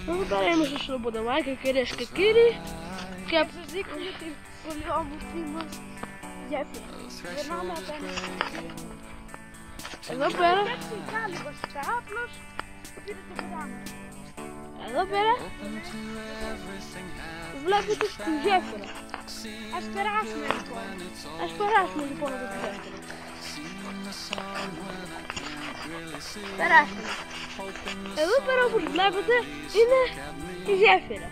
Εδώ πέρα είμαστε στο ποταμάκι, κυρίες και κύριοι, και Θα σας δείξουμε την πολύ όμορφη μας γέφυρα. Περνάμε απέναντι. εδώ πέρα, Τεχνικά λίγο βασικά, απλώς πείτε το ποτάμι. εδώ πέρα βλέπετε τη γέφυρα. Ας περάσουμε λοιπόν. Ας περάσουμε λοιπόν από τη γέφυρα. Περάσουμε. Εδώ πέρα όπως βλέπετε είναι η γέφυρα.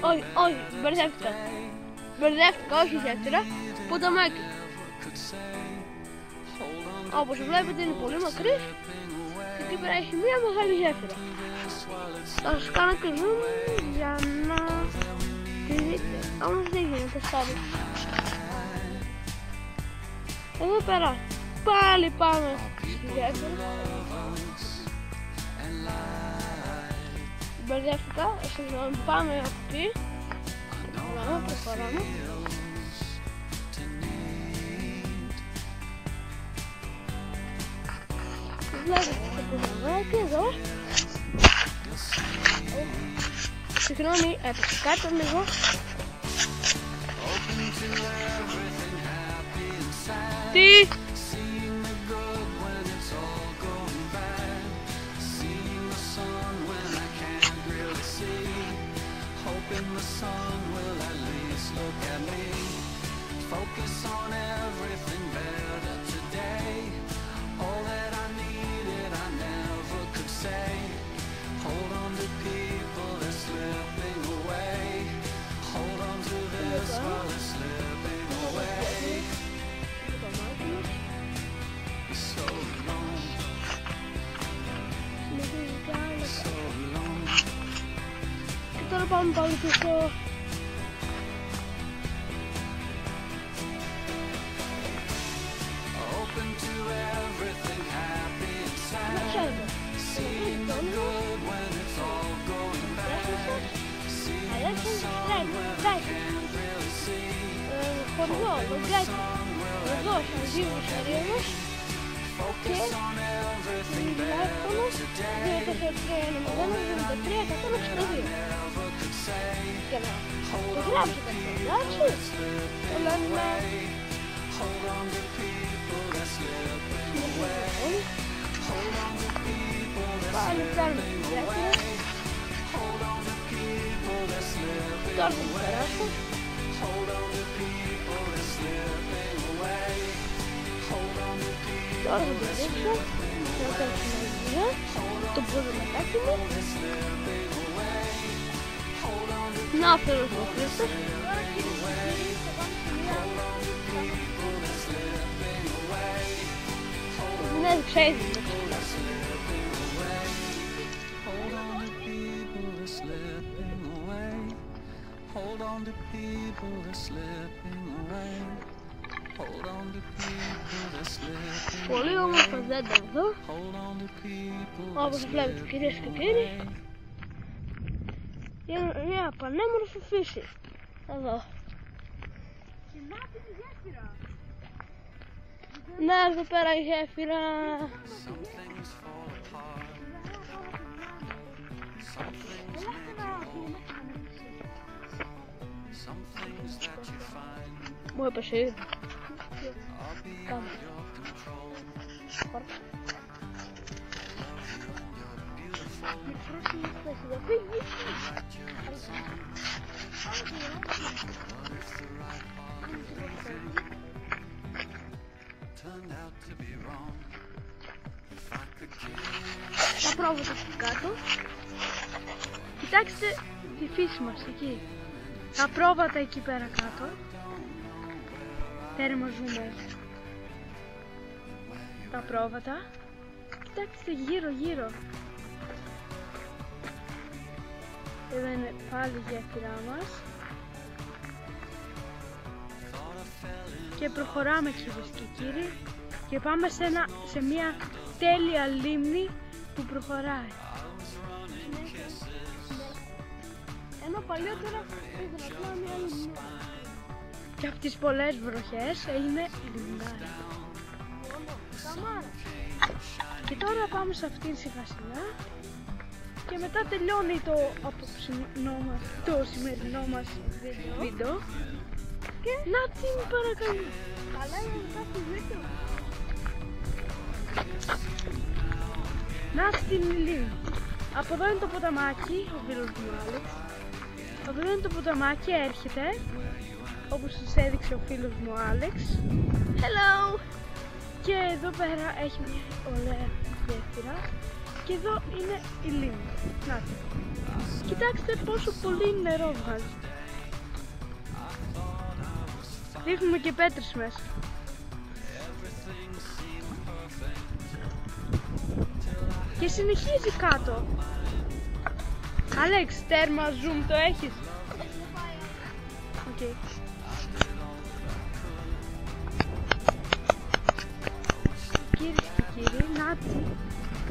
Όχι, όχι, μπερδεύτηκα. Μπερδεύτηκα, όχι η γέφυρα, ποταμάκι. Όπως βλέπετε είναι πολύ μακρύ και εκεί πέρα έχει μία μεγάλη γέφυρα. Θα σας κάνω και zoom για να τη δείτε. Όμως δεν γίνεται, sorry. Εδώ πέρα πάλι πάμε στη γέφυρα. Μπερδεύτηκα, συγγνώμη, πάμε από εκεί. Προχωράμε. Βλέπετε το ποταμάκι εδώ. Συγγνώμη, έπαιξε κάτω λίγο. Τι! Και τώρα πάμε πάλι πίσω. Χωριό, Λογκάκι, εδώ στο Αγίου Σαρίδος και τηλέφωνο 243-90-73-162 και να το γράψετε αυτό, εντάξει, το λέμε πάλι φτάνουμε στη γέφυρα. Τώρα θα μου περάσω. Τώρα θα το δείξω. Θα κάνω συνεργασία. Το ποδηματάκι μου. Να φέρω στο Χρήστο. Δεν έδειξα ήδη. Hold on to people that slipping away. Hold on to people that slipping away. Πολύ όμορφα δέντρα εδώ. Όπως βλέπετε κυρίες και κύριοι. Είναι μια πανέμορφη φύση. Εδώ. Και να τη γέφυρα. Ναι, εδώ πέρα η γέφυρα. Μου έπεσε ήδη. Κάμε. Τα πρόβατα εκεί κάτω. Κοιτάξτε τη φύση μας εκεί. Τα πρόβατα εκεί πέρα κάτω. Τέρμα ζούμε. Τα πρόβατα. Κοιτάξτε γύρω γύρω. Εδώ είναι πάλι η γέφυρά μας. Και προχωράμε κυρίες και κύριοι. Και πάμε σε μια τέλεια λίμνη που προχωράει. Ενώ παλιότερα ήταν απλά μια λίμνη. Και από τις πολλές βροχές έγινε λιμνάρι. Και τώρα πάμε σε αυτήν σιγά σιγά. και μετά τελειώνει το σημερινό μας βίντεο. Και να την παρακαλώ. Καλά είναι κάποιο βίντεο. Να στην Λίμνη. Από εδώ είναι το ποταμάκι, ο φίλος μου Άλεξ. Από εδώ είναι το ποταμάκι, έρχεται. Όπως σας έδειξε ο φίλος μου Άλεξ. Hello! Και εδώ πέρα έχει μια ωραία γέφυρα. Και εδώ είναι η λίμνη. Να τη. Κοιτάξτε πόσο πολύ νερό βγάζει. Ρίχνουμε και πέτρες μέσα. Και συνεχίζει κάτω. Άλεξ, τέρμα zoom το έχεις? Οκ. Κυρίες και κύριοι, νάτσι.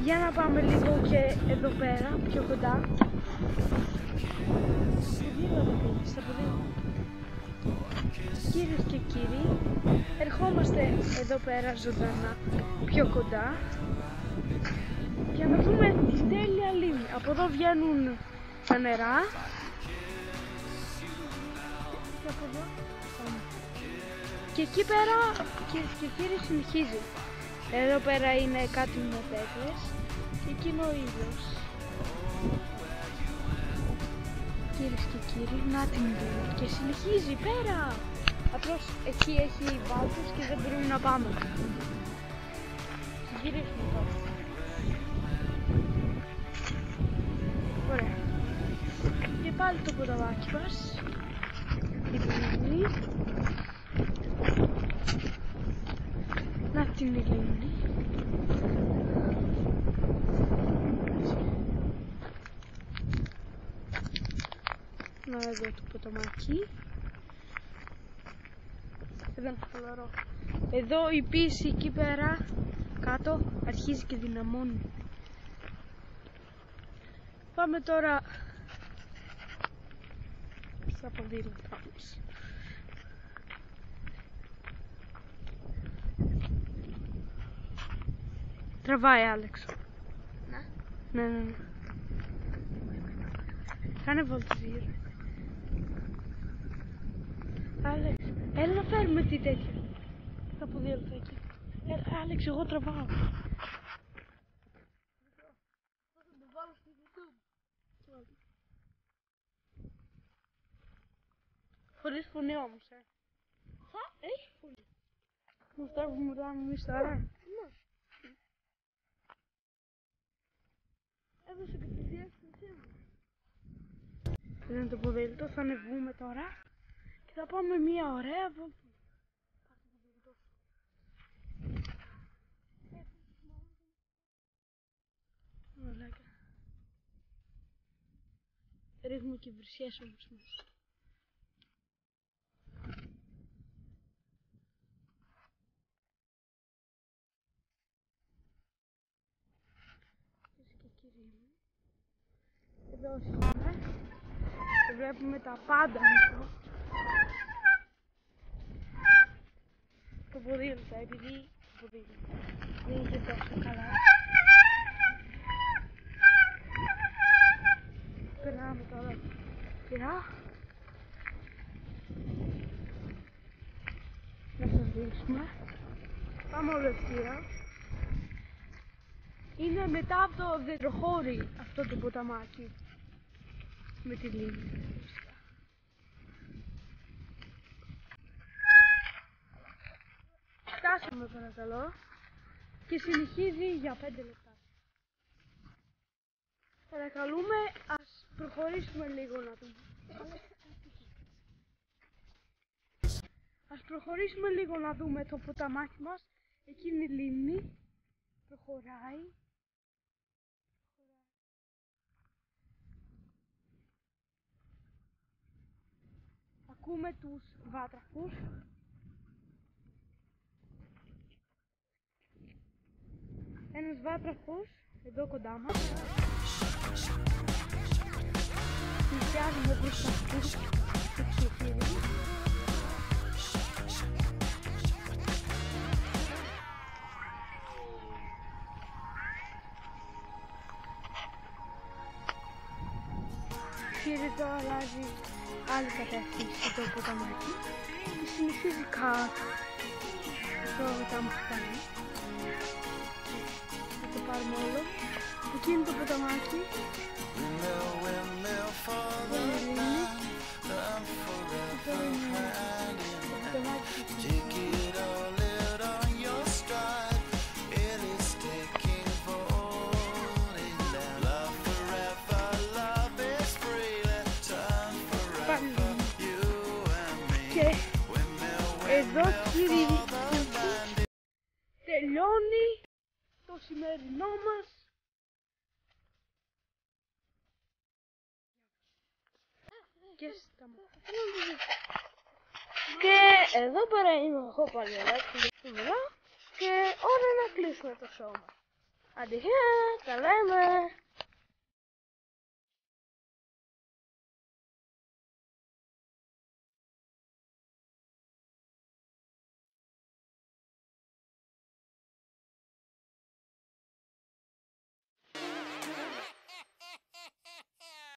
Για να πάμε λίγο και εδώ πέρα, πιο κοντά. Στα ποδήλατα. Κυρίες και κύριοι, ερχόμαστε εδώ πέρα ζωντανά, πιο κοντά. Για να δούμε την τέλεια λίμνη. Από εδώ βγαίνουν τα νερά. Και από εδώ. Και εκεί πέρα, κυρίες και κύριοι, συνεχίζει. Εδώ πέρα είναι κάτι με πέτρες. Και εκεί είναι ο ήλιος. Κυρίες και κύριοι, να την δούμε. Και συνεχίζει πέρα. Απλώς εκεί έχει βάλτους και δεν μπορούμε να πάμε. Γυρίσουμε τώρα. Ωραία. Και πάλι το ποταμάκι μας. Η λίμνη. Να την λίμνη. Να εδώ το ποταμάκι. Εδώ είναι χαλαρό. Εδώ η πίση εκεί πέρα κάτω αρχίζει και δυναμώνει. Πάμε τώρα στα ποδήλατά μας. Τραβάει, Άλεξ. Ναι. Ναι. Κάνε βόλτα γύρω. Άλεξ, έλα να φέρουμε τι τέτοια. Τα ποδήλατα εκεί. Άλεξ, εγώ τραβάω. Θα το βάλω στο YouTube. Χωρίς φωνή όμως, Έχει φωνή. Με αυτά που μιλάμε εμείς τώρα. Ναι. Έδωσε και τη διεύθυνσή μου. Εδώ είναι το ποδήλατο, θα ανεβούμε τώρα και θα πάμε μια ωραία βόλτα. Μαλάκα. Ρίχνουμε και βρυσιές όμως μέσα. Και κύριοι μου, εδώ σήμερα βλέπουμε τα πάντα εδώ. Το ποδήλατο, επειδή το ποδήλατο δεν είχε τόσο καλά. Περνάμε τώρα σειρά. Να σας δείξουμε. Πάμε όλο ευθεία. Είναι μετά από το δεντροχώρι αυτό το ποταμάκι. Με τη λίμνη. Φτάσαμε παρακαλώ. Και συνεχίζει για 5 λεπτά. Παρακαλούμε, ας προχωρήσουμε λίγο να δούμε. Ας προχωρήσουμε λίγο να δούμε το ποταμάκι μας. Εκεί είναι η λίμνη. Προχωράει. Ακούμε τους βάτραχους. Ένας βάτραχος εδώ κοντά μας. Πλησιάζουμε προς αυτούς τους ξεφύριους. Φύριτο αλλάζει άλλη κατεύθυνση το ποταμάκι και συνεχίζει κάτω. Αυτό τα μου φτάνει. Θα το πάρουμε όλο. Εκείνο το ποταμάκι. Και εδώ κύριοι τελειώνει το σημερινό μας και εδώ πέρα είμαι εγώ πάλι και ώρα να κλείσουμε το σώμα. Αντιχέα, τα λέμε!